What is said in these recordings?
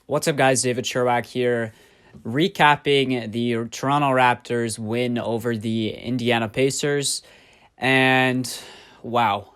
What's up, guys? David Sherwack here, recapping the Toronto Raptors win over the Indiana Pacers. And wow,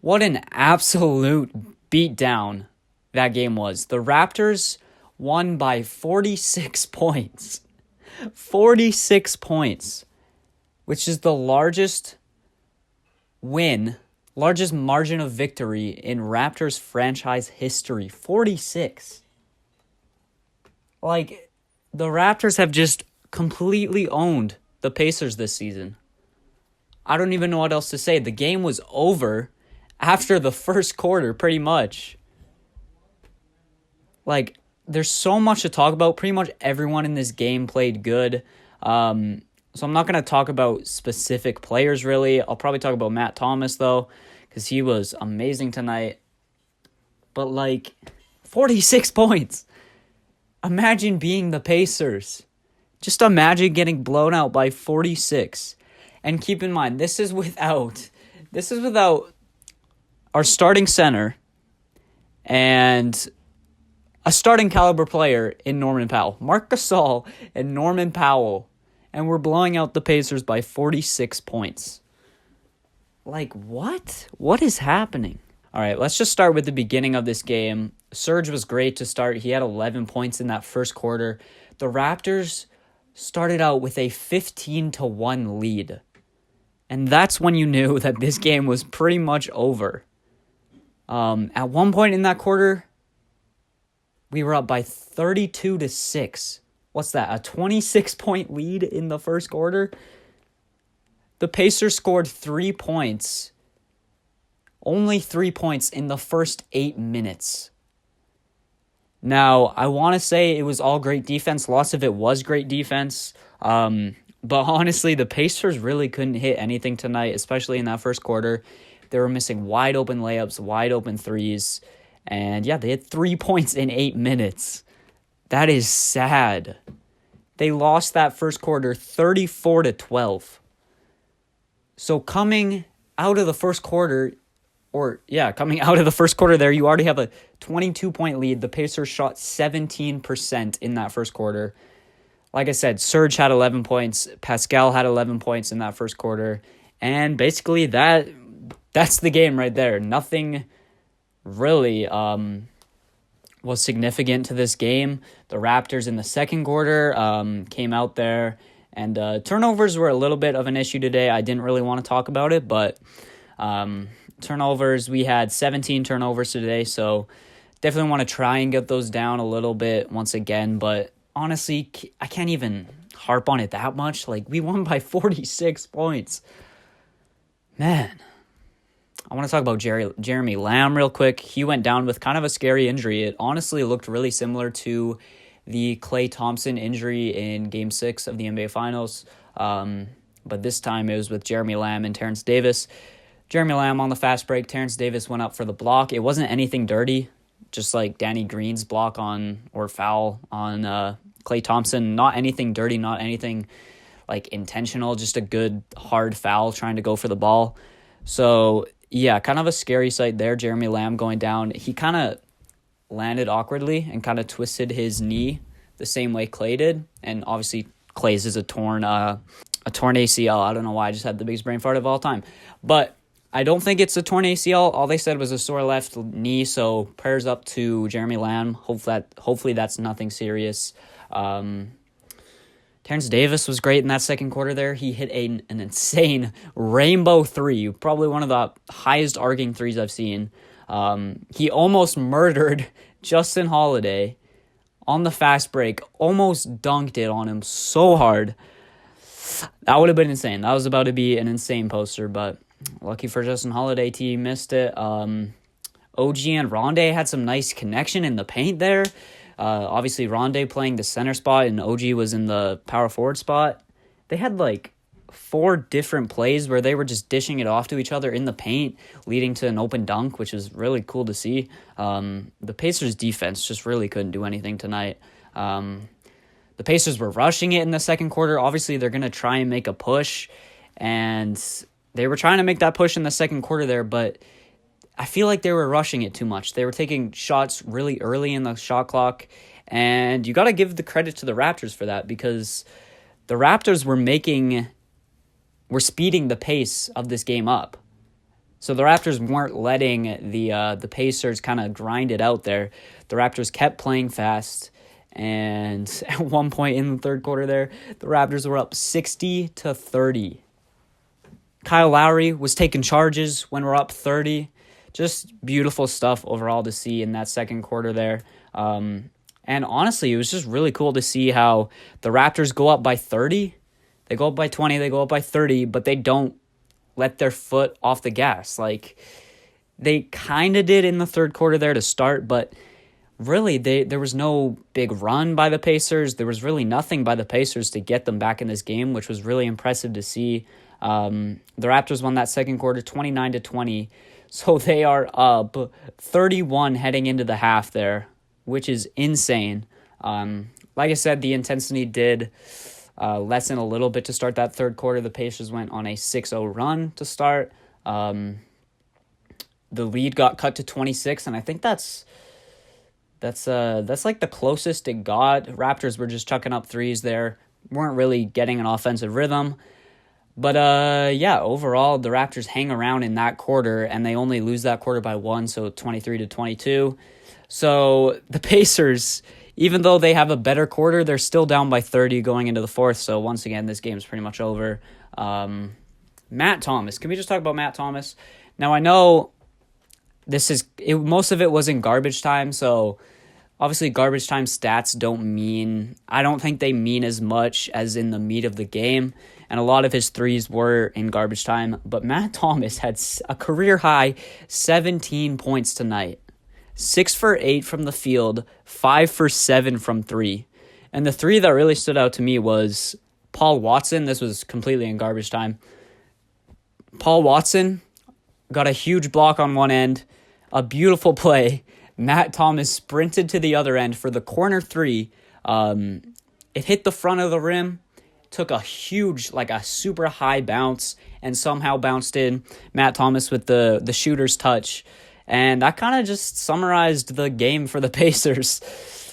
what an absolute beatdown that game was. The Raptors won by 46 points. 46 points, which is the largest margin of victory in Raptors franchise history. 46. Like, the Raptors have just completely owned the Pacers this season. I don't even know what else to say. The game was over after the first quarter, pretty much. Like, there's so much to talk about. Pretty much everyone in this game played good. So I'm not going to talk about specific players, really. I'll probably talk about Matt Thomas, though, because he was amazing tonight. But, 46 points. Imagine being the Pacers. Just imagine getting blown out by 46. And keep in mind, this is without our starting center and a starting caliber player in Norman Powell. Marc Gasol and Norman Powell. And we're blowing out the Pacers by 46 points. What? What is happening? All right, let's just start with the beginning of this game. Serge was great to start. He had 11 points in that first quarter. The Raptors started out with a 15-1 lead. And that's when you knew that this game was pretty much over. At one point in that quarter, we were up by 32-6. What's that? A 26-point lead in the first quarter? The Pacers scored 3 points. Only 3 points in the first 8 minutes. Now, I want to say it was all great defense. Lots of it was great defense. But honestly, the Pacers really couldn't hit anything tonight, especially in that first quarter. They were missing wide open layups, wide open threes. And yeah, they had 3 points in 8 minutes. That is sad. They lost that first quarter 34-12. So coming out of the first quarter there, you already have a 22-point lead. The Pacers shot 17% in that first quarter. Like I said, Serge had 11 points. Pascal had 11 points in that first quarter. And basically that's the game right there. Nothing really was significant to this game. The Raptors in the second quarter came out there. And turnovers were a little bit of an issue today. I didn't really want to talk about it, but turnovers, we had 17 turnovers today, so definitely want to try and get those down a little bit once again, but honestly, I can't even harp on it that much. We won by 46 points. Man, I want to talk about Jeremy Lamb real quick. He went down with kind of a scary injury. It honestly looked really similar to the Klay Thompson injury in Game 6 of the NBA Finals, but this time it was with Jeremy Lamb and Terrence Davis. Jeremy Lamb on the fast break. Terrence Davis went up for the block. It wasn't anything dirty, just like Danny Green's block or foul on Klay Thompson. Not anything dirty, not anything intentional, just a good hard foul trying to go for the ball. So, yeah, kind of a scary sight there. Jeremy Lamb going down. He kind of landed awkwardly and kind of twisted his knee the same way Klay did. And obviously Klay's is a torn ACL. I don't know why I just had the biggest brain fart of all time. But I don't think it's a torn ACL. All they said was a sore left knee, so prayers up to Jeremy Lamb. Hopefully that's nothing serious. Terrence Davis was great in that second quarter there. He hit an insane rainbow three, probably one of the highest arcing threes I've seen. He almost murdered Justin Holiday on the fast break, almost dunked it on him so hard. That would have been insane. That was about to be an insane poster, but lucky for Justin Holiday, he missed it. OG and Rondé had some nice connection in the paint there. Obviously, Rondé playing the center spot and OG was in the power forward spot. They had 4 different plays where they were just dishing it off to each other in the paint, leading to an open dunk, which was really cool to see. The Pacers' defense just really couldn't do anything tonight. The Pacers were rushing it in the second quarter. Obviously, they're going to try and make a push, and they were trying to make that push in the second quarter there, but I feel like they were rushing it too much. They were taking shots really early in the shot clock, and you got to give the credit to the Raptors for that, because the Raptors were speeding the pace of this game up. So the Raptors weren't letting the Pacers kind of grind it out there. The Raptors kept playing fast, and at one point in the third quarter there, the Raptors were up 60-30. Kyle Lowry was taking charges when we're up 30. Just beautiful stuff overall to see in that second quarter there. And honestly, it was just really cool to see how the Raptors go up by 30. They go up by 20, they go up by 30, but they don't let their foot off the gas. Like, they kind of did in the third quarter there to start, but really there was no big run by the Pacers. There was really nothing by the Pacers to get them back in this game, which was really impressive to see. The Raptors won that second quarter 29-20. So they are up 31 heading into the half there, which is insane. Like I said, the intensity did lessen a little bit to start that third quarter. The Pacers went on a 6-0 run to start. The lead got cut to 26, and I think that's like the closest it got. Raptors were just chucking up threes there, weren't really getting an offensive rhythm. But, overall, the Raptors hang around in that quarter, and they only lose that quarter by 1, so 23-22. So the Pacers, even though they have a better quarter, they're still down by 30 going into the fourth. So once again, this game's pretty much over. Matt Thomas. Can we just talk about Matt Thomas? Now, I know most of it was in garbage time, so obviously garbage time stats I don't think they mean as much as in the meat of the game. And a lot of his threes were in garbage time. But Matt Thomas had a career-high 17 points tonight. 6 for 8 from the field, 5 for 7 from 3. And the three that really stood out to me was Paul Watson. This was completely in garbage time. Paul Watson got a huge block on one end, a beautiful play. Matt Thomas sprinted to the other end for the corner three. It hit the front of the rim, took a huge, a super high bounce, and somehow bounced in. Matt Thomas with the shooter's touch. And that kind of just summarized the game for the Pacers.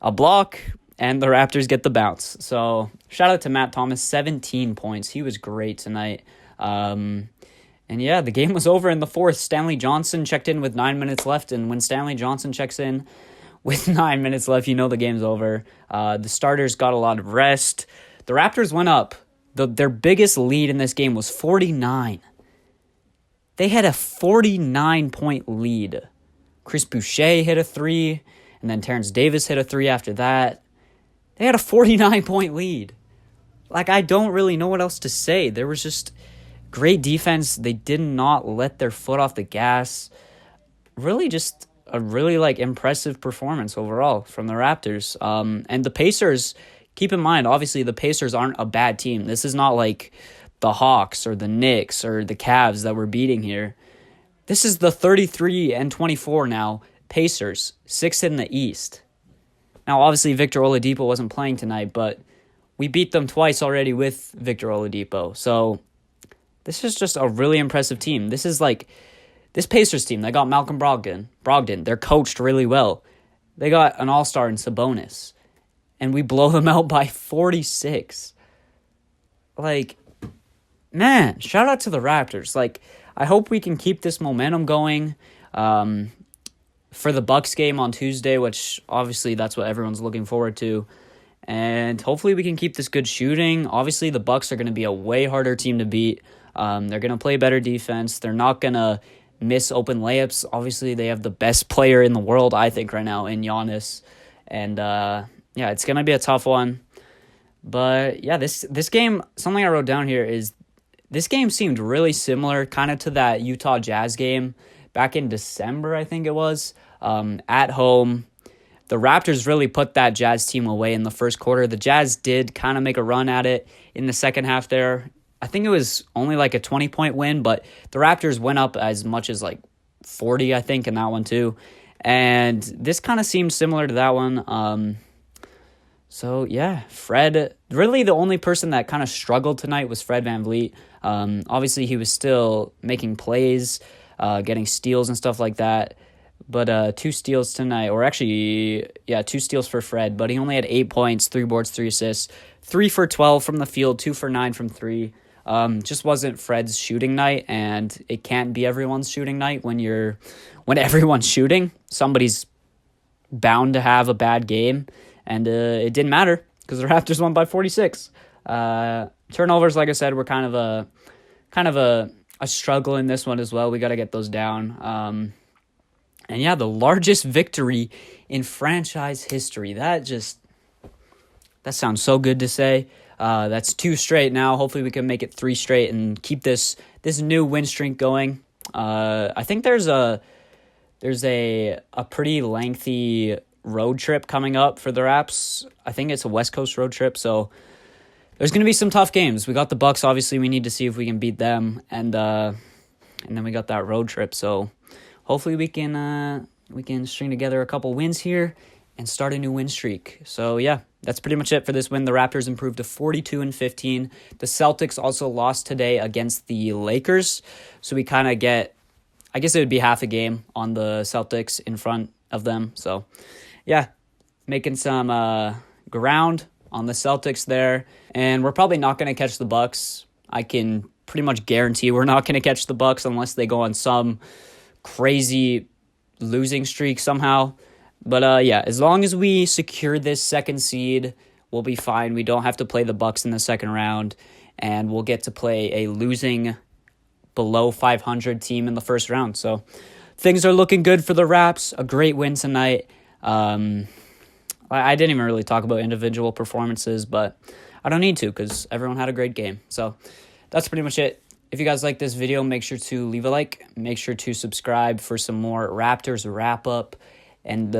A block, and the Raptors get the bounce. So shout out to Matt Thomas, 17 points. He was great tonight. And yeah, the game was over in the fourth. Stanley Johnson checked in with 9 minutes left, and when Stanley Johnson checks in with 9 minutes left, you know the game's over. The starters got a lot of rest. The Raptors went up. Their biggest lead in this game was 49. They had a 49-point lead. Chris Boucher hit a three, and then Terrence Davis hit a three after that. They had a 49-point lead. I don't really know what else to say. There was just great defense. They did not let their foot off the gas. Really just a really impressive performance overall from the Raptors. And the Pacers, keep in mind, obviously the Pacers aren't a bad team. This is not like the Hawks or the Knicks or the Cavs that we're beating here. This is the 33-24 now Pacers, 6th in the East. Now, obviously, Victor Oladipo wasn't playing tonight, but we beat them twice already with Victor Oladipo. So this is just a really impressive team. This is this Pacers team. They got Malcolm Brogdon. They're coached really well. They got an all-star in Sabonis. And we blow them out by 46. Man, shout out to the Raptors. I hope we can keep this momentum going for the Bucks game on Tuesday, which obviously that's what everyone's looking forward to. And hopefully we can keep this good shooting. Obviously the Bucks are going to be a way harder team to beat. They're going to play better defense. They're not going to miss open layups. Obviously they have the best player in the world, I think, right now in Giannis. And it's going to be a tough one. But yeah, this game, something I wrote down here is this game seemed really similar kind of to that Utah Jazz game back in December, I think it was, at home. The Raptors really put that Jazz team away in the first quarter. The Jazz did kind of make a run at it in the second half there. I think it was only a 20-point win, but the Raptors went up as much as 40, I think, in that one too. And this kind of seemed similar to that one. So, yeah, Fred, really the only person that kind of struggled tonight was Fred VanVleet. Obviously, he was still making plays. getting steals and stuff like that. But 2 steals tonight, or actually, yeah, 2 steals for Fred. But he only had 8 points, 3 boards, 3 assists, 3 for 12 from the field, 2 for 9 from 3. Just wasn't Fred's shooting night, and it can't be everyone's shooting night when everyone's shooting. Somebody's bound to have a bad game, and it didn't matter because the Raptors won by 46. Turnovers, like I said, were kind of a struggle in this one as well. We got to get those down. And yeah, the largest victory in franchise history. That sounds so good to say. That's 2 straight now. Hopefully we can make it 3 straight and keep this new win streak going. I think there's a pretty lengthy road trip coming up for the Raps. I think it's a West Coast road trip, so there's going to be some tough games. We got the Bucks, obviously. We need to see if we can beat them, and then we got that road trip. So hopefully we can string together a couple wins here and start a new win streak. So yeah, that's pretty much it for this win. The Raptors improved to 42-15. The Celtics also lost today against the Lakers, so we kind of get, I guess it would be half a game on the Celtics in front of them. So yeah, making some ground on the Celtics there, and we're probably not going to catch the Bucks. I can pretty much guarantee we're not going to catch the Bucks unless they go on some crazy losing streak somehow. But yeah, as long as we secure this 2nd seed, we'll be fine. We don't have to play the Bucks in the 2nd round, and we'll get to play a losing below 500 team in the 1st round. So things are looking good for the Raps. A great win tonight. I didn't even really talk about individual performances, but I don't need to because everyone had a great game. So that's pretty much it. If you guys like this video, make sure to leave a like. Make sure to subscribe for some more Raptors wrap-up. And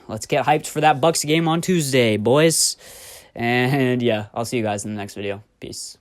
let's get hyped for that Bucks game on Tuesday, boys. And yeah, I'll see you guys in the next video. Peace.